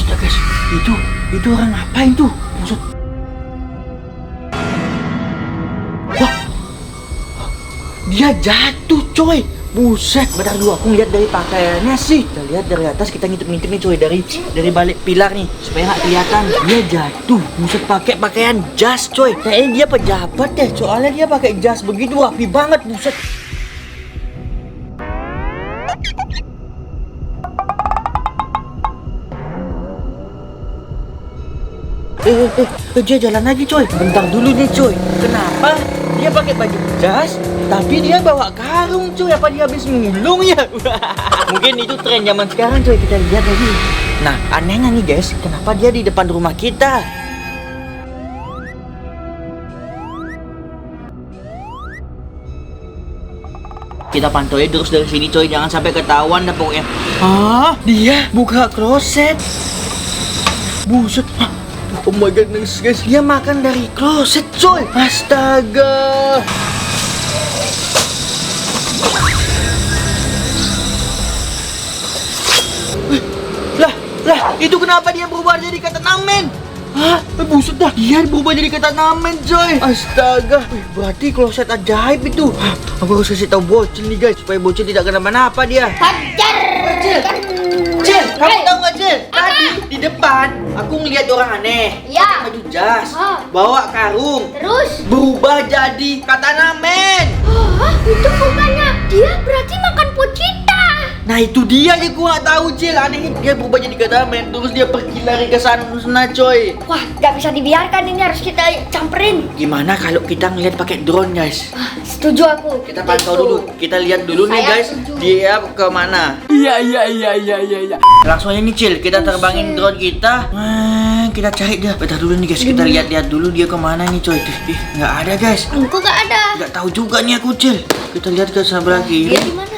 Buset guys, itu orang ngapain tuh? Buset. Wah, dia jatuh coy. Buset, bentar dulu aku lihat dari pakaiannya sih. Kita lihat dari atas, kita ngintip-ngintip nih coy, dari balik pilar nih supaya nggak kelihatan. Dia jatuh. Buset, pakai pakaian jas coy. Kayaknya dia pejabat deh, soalnya dia pakai jas begitu rapi banget. Buset. Dia jalan lagi coy. Bentar dulu nih coy. Kenapa dia pakai baju jas tapi dia bawa karung coy? Apa dia habis mulung ya? Mungkin itu tren zaman sekarang coy. Kita lihat lagi. Nah, anehnya nih guys, kenapa dia di depan rumah kita? Kita pantau terus dari sini coy, jangan sampai ketahuan dah pokoknya. Hah? Dia buka kloset. Buset. Oh my god, guys, dia makan dari kloset coy. Astaga. Lah, itu kenapa dia berubah jadi kata namen? Hah? Buset dah, dia berubah jadi kata namen coy. Astaga. Berarti kloset ajaib itu. Aku harus kasih tahu Bocil nih guys, supaya Bocil tidak kenapa-napa dia. Hajar. Cil, kamu tahu nggak Cil? Tadi di depan aku ngeliat orang aneh. Ya. Pakai baju jas, bawa karung, Terus? berubah jadi kata namen. Oh, itu bukannya dia berarti makan pocinta. Nah itu dia yang gua nggak tahu Cil. Anehnya dia berubah jadi kata namen, terus dia pergi lari ke sana coy. Wah, nggak bisa dibiarkan, ini harus kita camperin. Gimana kalau kita ngeliat pakai drone guys? Setuju aku. Kita pantau dulu, kita lihat dulu nih Saya guys, setuju. dia ke mana? Iya. Langsung aja nih Cil, kita terbangin drone kita. Kita cari dia. Bentar dulu nih guys, kita lihat dulu dia kemana nih coy. Ih, nggak ada guys. Aku nggak ada. Nggak tahu juga nih aku Cil. Kita lihat ke sebelah kiri. Dia di mana?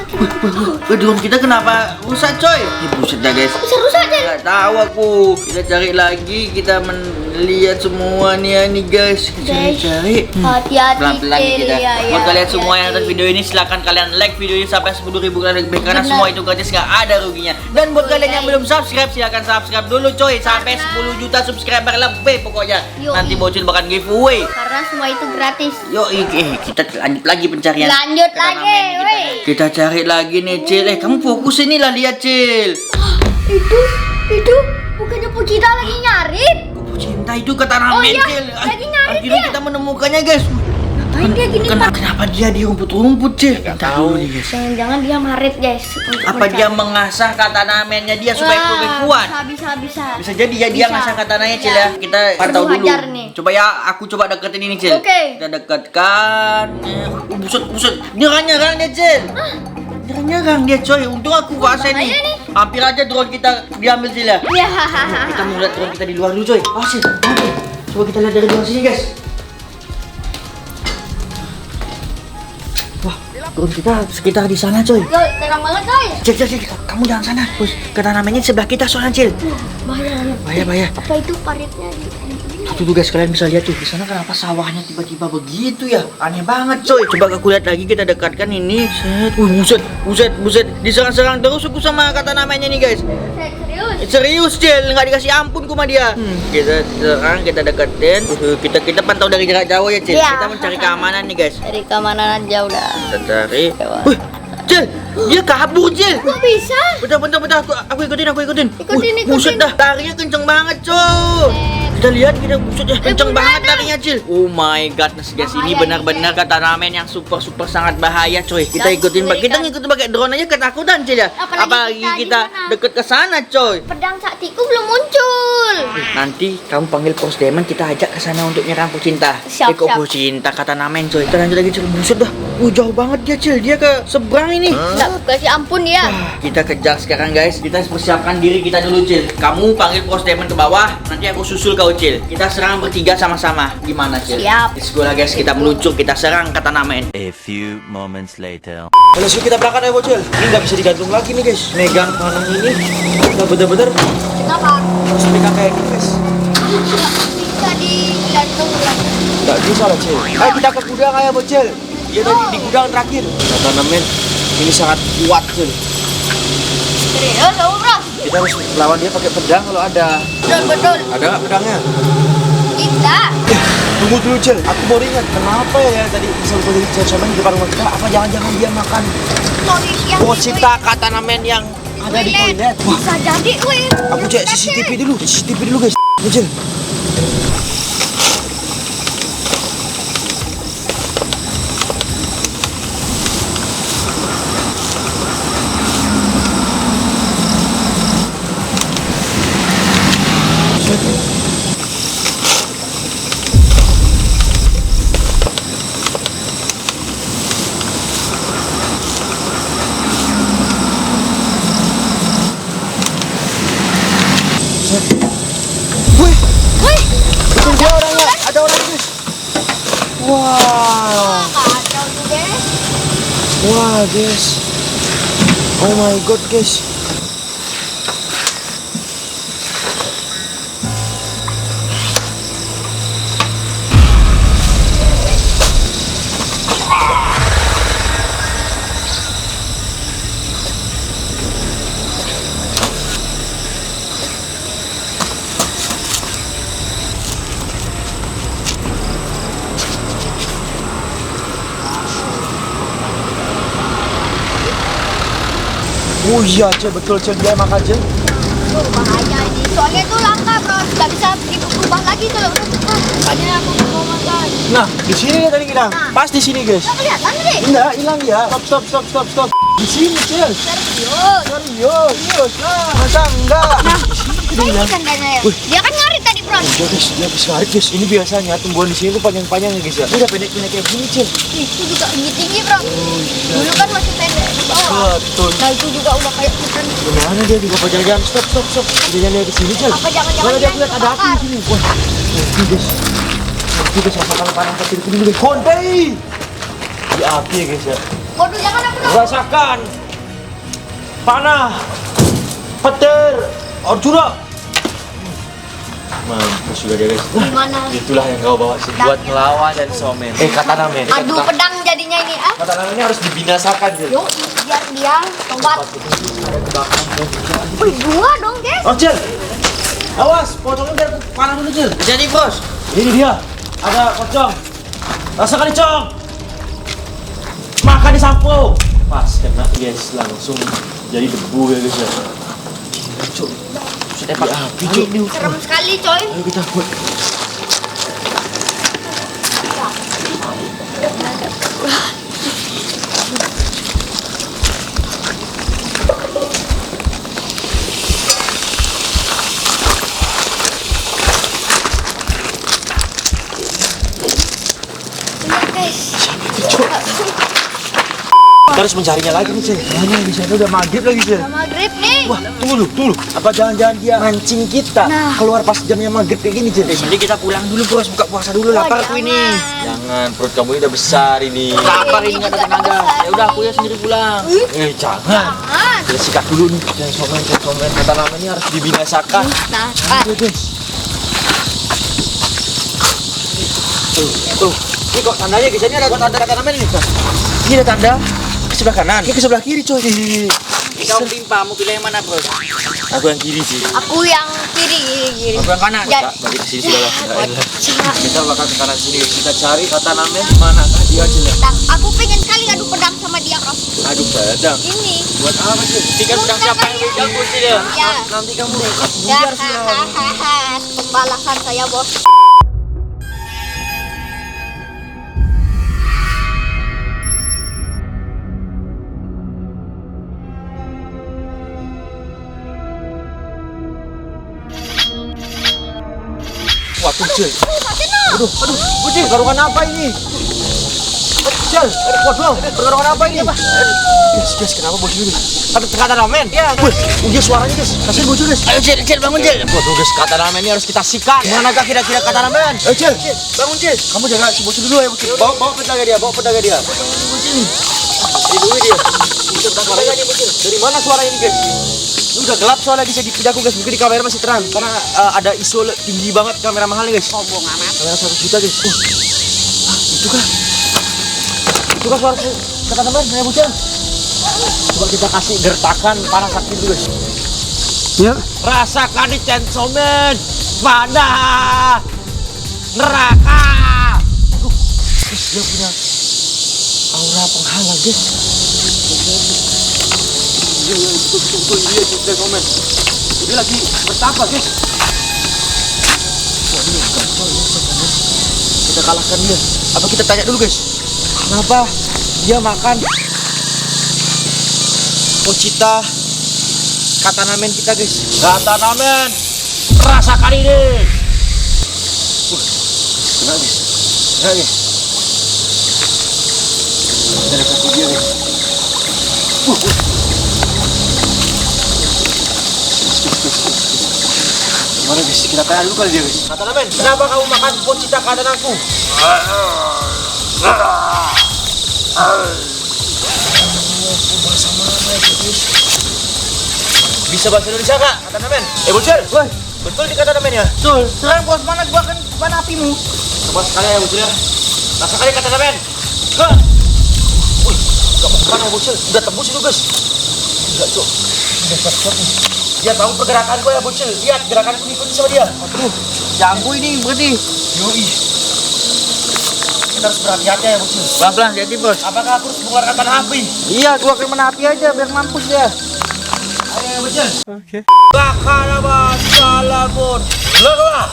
Drone kita kenapa rusak coy? Buset dah guys. Bisa rusak aja. Nggak tahu aku. Kita cari lagi, kita melihat semua nih guys. Kita cari. Hati-hati. Pelan-pelan nih kita. Buat kalian semua yang nonton video ini, silahkan kalian like video ini sampai 10.000 kalian like, karena semua itu gratis, nggak ada ruginya. Dan buat kalian yang belum subscribe, silahkan subscribe dulu coy, sampai 10 juta subscriber lebih pokoknya. Nanti Bocil bakal giveaway. Karena semua itu gratis. Kita lanjut lagi pencarian. Lanjut lagi, weh. Kita cari lagi nih Cil. Kamu fokus ini lah, lihat Cil. Itu bukannya Pucita lagi nyari? Cinta itu kata ramen iya, Cil. lagi nyari Akhirnya dia. kita menemukannya guys. Ngapain dia gini, Pak? Kenapa dia di rumput-rumput Cil? Kita tahu nih guys. Jangan-jangan dia marit, guys. Apa dia mengasah kata namennya dia supaya lebih kuat? Bisa. Bisa jadi ya dia Bisa. ngasah katananya Cil Iya. ya. Kita pantau dulu. Hajar nih. Coba ya, aku coba deketin ini Cil. Oke. Kita dekatkan. Buset. Nyerang dia Cil. Nyerang dia coy. Untung aku kuasain nih. bahaya nih. Hampir aja drone kita diambil Cil ya. Iya. Kita mau lihat drone kita di luar dulu coy. Cil. Coba kita lihat dari luar sini guys. Wah, drone kita sekitar di sana coy. Yo, terang banget, guys. Cil, kamu jangan sana. Bos, kata namanya sebelah kita soalnya Cil. Bahaya. Apa itu paritnya? Tuh guys, kalian bisa lihat tuh di sana kenapa sawahnya tiba-tiba begitu ya? Aneh banget coy. Coba aku lihat lagi, kita dekatkan ini. Set. Buset. Diserang-serang terus aku sama kata namanya nih guys. Serius? Serius Cil, nggak dikasih ampun kuma dia. Kita serang, kita deketin. Kita pantau dari jarak jauh ya Cil. Iya. Kita mencari keamanan nih guys. Dari keamanan aja udah. Kita cari. Cil, dia kabur Cil. Kok bisa? Bentar. Aku ikutin. Ikutin. Buset dah, tarinya kenceng banget coy. Kita lihat, buset ya, kenceng banget tarinya Cil. Oh my god, guys, ini benar-benar kata ramen yang super sangat bahaya coy. Kita ikutin, kita ngikutin pakai drone aja ketakutan Cil ya. Apalagi kita di mana? deket ke sana coy. Pedang saktiku belum muncul. Nanti kamu panggil Pos Demon, kita ajak ke sana untuk nyerang Pucinta. Siap. Pucinta kata namen coy. Kita lanjut lagi Cil. Buset dah. Jauh banget dia Cil. Dia ke seberang ini. Nggak kasih ampun ya. Kita kejar sekarang guys. Kita persiapkan diri kita dulu Cil. Kamu panggil Pos Demon ke bawah, nanti aku susul kau Cil. Kita serang bertiga sama-sama. Gimana Cil? Siap. Let's go lah guys. Kita meluncur, kita serang kata namen. A few moments later. Let's go, kita berangkat ya Bocil. Ini nggak bisa digantung lagi nih guys. Megang tangan ini udah bener-bener Kenapa? harus pegang kayak gini guys. Bisa digantung lagi. Nggak bisa lah Cil. Ayo kita ke gudang ya Bocil. Dia tadi di gudang terakhir. Kata namen ini sangat kuat Cil. Serius, kamu bro? Kita harus lawan dia pakai pedang kalau ada. Betul. Ada nggak pedangnya? Tidak. Tunggu dulu, Cel. Aku baru ingat kenapa ya tadi misal gue jadi Somen di depan rumah kita. Apa jangan-jangan dia makan Sorry yang Pochita Katana Man yang ada di toilet? Wah, bisa jadi, weh. aku cek CCTV dulu. CCTV dulu, guys. Nih, Cel. Wih, Wih, itu dia orangnya. Ada orang, guys. Wah, kacau tuh deh. wah, guys. Oh my god, guys. Oh iya, Cel, betul, Cel. Dia makan, Cel. Oh, bahaya ini. Soalnya itu langka, bro. Nggak bisa berubah lagi tuh. Makanya aku mau makan. Nah, di sini dia tadi kita. Pas di sini, guys. Nggak kelihatan, deh. Enggak, hilang dia. Stop. Di sini, Cel. Serius. Serius. Nah, masa enggak? Nah, Dia ini hilang. tandanya ya. Wih. Dia kan ngarit tadi, bro. Udah, guys, dia habis ngarit, guys. Ini biasanya tumbuhan di sini tuh panjang-panjang ya, guys ya. Ini udah pendek-pendek kayak gini, Cel. Itu juga tinggi-tinggi, bro. Dulu kan masih pendek di bawah. Betul. Nah, itu juga udah kayak hutan. Gimana dia juga jangan stop. Dia lihat ke sini, Cel. Apa jangan-jangan Mana dia dia lihat ada api kebakar? di sini. Wah, nanti, guys. Nanti, guys, apa kalau panah kecil itu dulu, guys. Kontai! Di api ya, guys ya. Waduh, jangan aku dong. Rasakan panah, petir, Arjuna. Mampus juga dia, guys. Gimana? Itulah yang kau bawa sih buat ngelawan dan Somen. Katana Men. Adu pedang jadinya ini, ah. Katana Men ini harus dibinasakan, Jel. Yuk, biar dia tobat. Wih, dua dong, guys. Oh, Jel. Awas, pocongnya biar aku panah dulu, Jel. Jadi, Bos. Ini dia. Ada pocong. Rasakan nih, Cong. Makan di sampo. Pas kena, guys. Langsung jadi debu ya, guys ya. Cok. Sudah pakai api, Cok. Serem sekali, coy. Ayo kita buat. Ini, guys. Kita harus mencarinya lagi nih, Cel. Mana di sana udah maghrib lagi, Cel. Sama grip nih. Wah, tunggu dulu. Apa jangan-jangan dia mancing kita Nah. keluar pas jamnya maghrib kayak gini, Cel? Jadi kita pulang dulu, Bos. Buka puasa dulu, Wah, lapar aku ini. jangan. Jangan, perut kamu ini udah besar ini. Lapar ini nggak ada tenaga. Ya udah, aku ya sendiri pulang. Jangan. Ah, Kita sikat dulu nih. Jangan somen. Kata nama ini harus dibinasakan. nah, Ayo, guys. Tuh. Ini kok tandanya, guys. Ini ada tanda kata nama ini. Ini ada tanda ke sebelah kanan. Ini ke sebelah kiri, coy. Kau timpa, mau pilih yang mana, Bro? Aku yang kiri sih. aku yang kiri. Aku yang kanan. Ya. Balik ke sini sudah lah. Cuma, Kita bakal ke kanan sini. Kita cari kata namanya di mana tadi aja lah. pedang. Aku pengen sekali adu pedang sama dia, bro. Aduh, pedang. Ini. Buat apa sih? Tiga pedang siapa yang lebih jago sih dia? Ya. Nanti kamu dekat Ya, buyar sudah. hahaha. Pembalasan saya, bos. Wah, Cel. Aduh, Cel, pertarungan apa ini? Cel, waduh, pertarungan apa ini? Guys, kenapa bos ini? Kata ramen? Iya. Wih, dia suaranya, guys. Kasihin bocor, guys. Ayo, Cel, bangun, Cel. Waduh, guys, kata ramen ini harus kita sikat. Manakah kira-kira kata ramen? Ayo, Cel, bangun, Cel. Kamu jaga si bocor dulu ya, bocor. Bawa penjaga dia, Ini dulu dia. Suaranya nih, bocor. Dari mana suara ini, guys? Ini udah gelap soalnya bisa dipindah aku, guys. Mungkin di kamera masih terang karena ada ISO tinggi banget kamera mahal nih, guys. Sombong amat. Kamera 1 juta, guys. Itu kah suara kata teman saya bocor. Coba kita kasih gertakan panas sakit dulu, guys. Ya. Rasakan di Chainsaw Man. Mana neraka. Guys, dia punya aura penghalang, guys. Iya, betul. Dia Chainsaw Man. Dia lagi bertapa, guys. Wah, ini kacau ya, Chainsaw Man. Kita kalahkan dia. Apa kita tanya dulu, guys? Kenapa dia makan Pochita Katana Man kita, guys? Katana Man, rasakan ini. Kena, guys. Kena, guys. Ada kaki dia, guys. Gimana, guys? Kita tanya dulu kali dia, guys. Katana Man, kenapa kamu makan Pochita Katanaku? Bahasa mana itu, guys? Bisa bahasa Indonesia kak, Katana Man? Bocil, betul di Katana Man ya? Betul. Serang bos, mana gua kan ban apimu. Coba sekali ya Bocil ya. Rasakan ya Katana Man. Hah? Wih, gak mau kemana ya Bocil? Udah tembus itu, guys. Gila, Cok. Udah siap-siap nih. Dia tahu pergerakan gua ya Bocil. Lihat gerakanku ikuti sama dia. Aduh, jago ini berarti. Yoi. Kita harus berhati-hati ya Bocil. Pelan-pelan, jadi bos. Apakah aku harus mengeluarkan panah api? Iya, gua akan mana api aja biar mampus dia. Ayo Bocil. Oke. Bakarabat salamun. Lerah.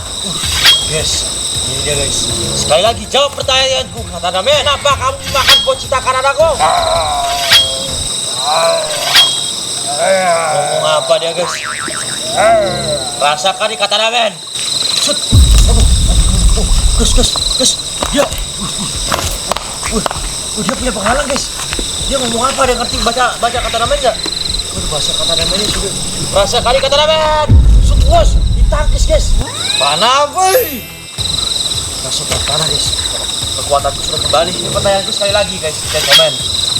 Yes, ini dia guys. Sekali lagi jawab pertanyaanku, Katana Man. Kenapa kamu makan Pochita Katanaku? Ngomong apa dia guys? Rasakan nih Katana Man. Shoot. Gus. Dia. Dia punya penghalang guys. Dia ngomong apa? Dia ngerti baca Katana Man nggak? Bahasa Katana Man ini sudah. Rasakan nih Katana Man. Shoot bos. Ditangkis guys. Panah boy. Masukkan panah guys. Kekuatanku sudah kembali. Ini pertanyaanku sekali lagi guys. Chainsaw Man,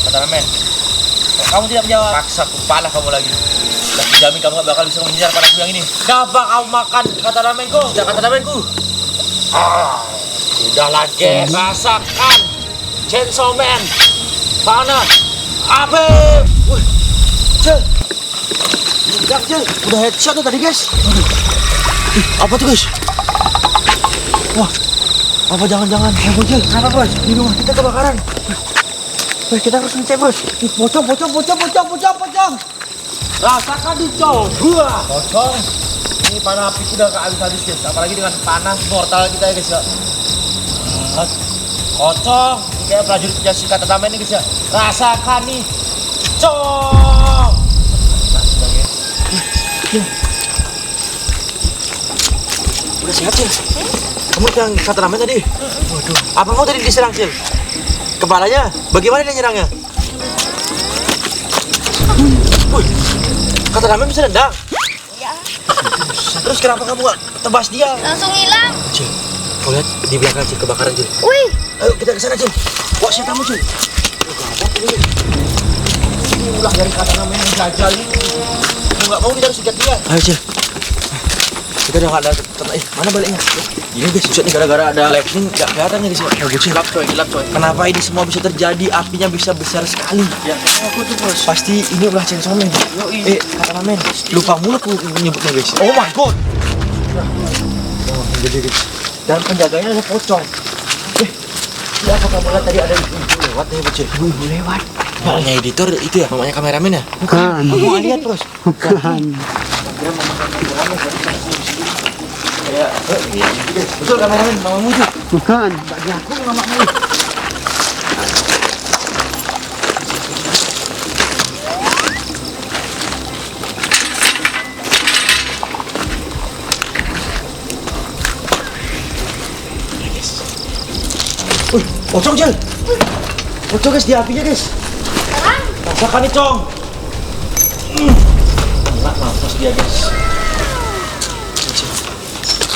Katana Man. Kalau kamu tidak menjawab, paksa kepala kamu lagi. Dan jamin kamu gak bakal bisa mengejar padaku yang ini. Kenapa kamu makan Katana Man-ku? Tidak Katana Man-ku. Sudahlah guys. Rasakan Chainsaw Man. Panah. Api. Wih. Cel. Cel. Udah headshot tuh tadi guys. Apa tuh guys? Wah, apa jangan-jangan Bocil? Kenapa bos? Di rumah kita kebakaran. Wih, kita harus ngecek bos. Ih, pocong. Rasakan dicong. Pocong. Ini panah api sudah habis guys. Apalagi dengan panas mortal kita ya guys ya. Pocong. Ini kayak prajurit penjasi Katana Man ini guys ya. Rasakan nih. Cong. Sudah guys. Udah sehat Cil? Kamu yang Katana Man tadi? Waduh. Apa kamu tadi diserang Cil? Kepalanya? Bagaimana dia nyerangnya? Wih, Katana Man bisa nendang? Ya, Terus kenapa kamu gak tebas dia? langsung hilang. Cil, kau lihat di belakang Cil, kebakaran Cil. Wih, Ayo kita ke sana Cil. Wah, siapa kamu Cil? Gawat ini. Ini ulah dari Katana Man yang jajal ini. Mau gak mau kita harus sikat dia. Ayo Cil. Kita udah gak ada mana baliknya? Ini guys, buset nih gara-gara ada lightning gak kelihatan nih guys. Ayo Cil. Gelap coy. Kenapa ini semua bisa terjadi? Apinya bisa besar sekali. Ya, aku tuh bos. Pasti ini ulah Chainsaw Man. Katana Man. Lupa mulu aku menyebutnya guys. Oh my god. Oh, jadi guys. Dan penjaganya ada pocong. Ya apa kamu lihat tadi ada ibu lewat ya bocil? Ibu lewat. Mamanya editor itu ya? Mamanya kameramen ya? Bukan. Aku mau lihat terus. Bukan. Ya, betul kameramen, mamamu tuh. Bukan. Bagi aku mamamu. Pocong Cil. Pocong guys, di apinya guys. Rasakan nih Cong. Enggak mampus dia guys.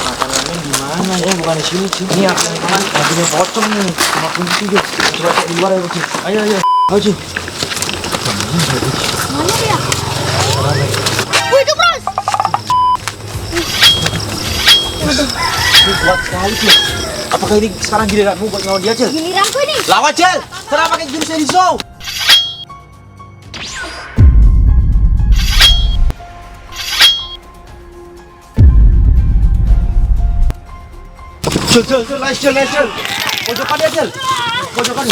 Makanannya gimana ya? Bukan di sini Cil. Ini apinya pocong nih. Sama kunci guys. Coba cek di luar ya Cil. Ayo. Ayo Cil. mana dia? Wih, itu bros. Ini kuat sekali Cil. Apakah ini sekarang giliranmu buat ngelawan dia Cil? Giliranku ini. Lawan Cil. Serang pakai jurus Edizo. Cel, nice, Cel. Pojokan dia, Cel. Pojokan.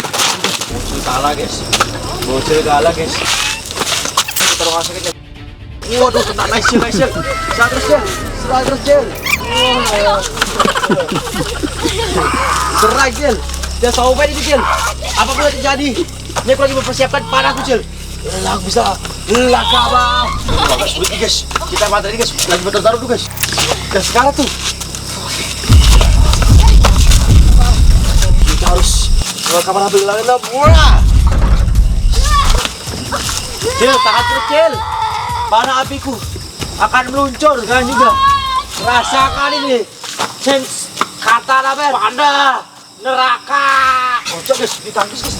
Bocil kalah, guys. Kita taruh sakit, Cel. Waduh, kena nice, Cel. Serang terus, Cel. Serang, Cel. Dia sobat ini, Cel. Apapun yang terjadi, ini aku lagi mempersiapkan panahku, Cel. Aku bisa. Kabar. Guys, sulit nih, guys. Kita mantap ini, guys. Lagi bertaruh dulu, guys. Dan sekarang tuh kita harus kabar ambil lain lah. Cil, tahan terus, Cil. Panah apiku akan meluncur kan juga. Rasakan ini. Sense kata apa? Panah neraka. Kocok, guys. Ditangkis, guys.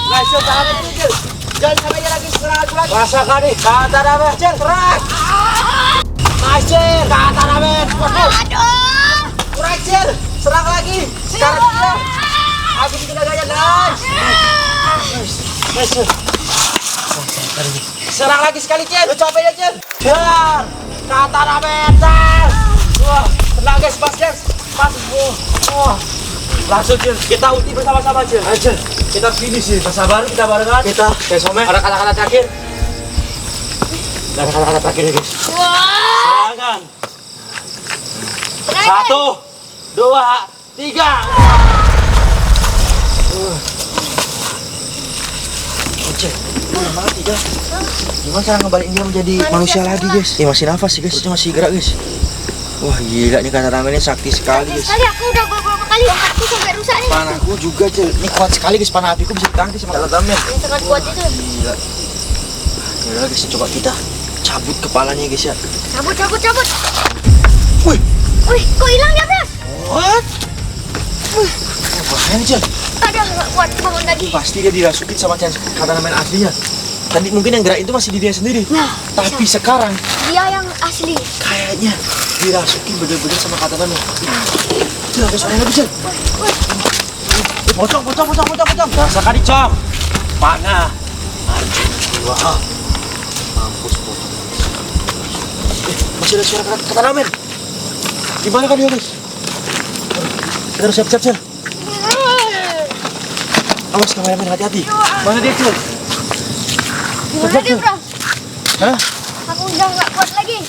Guys, Cil, tahan terus, Cil. Jangan sampai lagi serang aku lagi. Rasakan nih. Kata apa? Cil, serang. Nice, Cil. Kata apa? Aduh. Kurang, Cil. Serang lagi. Sekarang juga. Aku bikin agaknya, guys. Nice, Cil. Serang lagi sekali, Cil. Lu cobain ya, Cil. Dar. Kata Rameter. Wah, tenang, guys. Pas. Wah. Langsung, Cil. Kita ulti bersama-sama, Cil. Ayo, Cil. Kita finish, Cil. Kita sabar, kita barengan. Kita. Guys, Ome. Ada kata-kata terakhir. Ada kata-kata terakhir, guys. Wah. Silakan. 1, 2, 3. Cil, mati dah. Gimana cara ngebalikin dia menjadi manusia lagi, guys? Dia masih nafas sih, guys. Dia masih gerak, guys. Wah, gila nih kata ramennya sakti sekali, guys. Sekali aku udah beberapa kali aku sampai rusak nih. Panahku juga, Cil. Ini kuat sekali, guys. Panah apiku bisa ditangkis sama kata ramen. Yang sangat kuat itu. Gila. Yaudah, guys. Coba kita cabut kepalanya, guys, ya. Cabut. Wih. Wih, kok hilang dia, Bros? What? Bahaya nih, Cil. Ada nggak kuat bangun lagi. Pasti dia dirasukin sama kata ramen aslinya. Tadi mungkin yang gerak itu masih diri dia sendiri. Nah, Tapi sekarang dia yang asli. kayaknya dirasukin bener-bener sama kata ramen. Cil, ada suara lagi, Cil. Pocong. Rasakan nih, Cong. Panah. Wah. Mampus, pocong. Masih ada suara kata ramen. Gimana kan dia, guys? Kita harus siap-siap, Cil. Awas, kameramen, hati-hati. Mana dia, Cil? Gimana dia, Bro? Hah? Aku udah nggak kuat lagi.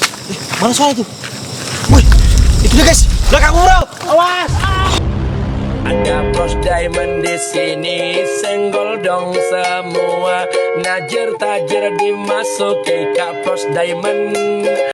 Mana suara itu? Wih, itu dia, guys. Belakang bro. Awas. Ada Bros Diamond di sini, senggol dong semua. Najer tajir dimasuki Kak Bros Diamond.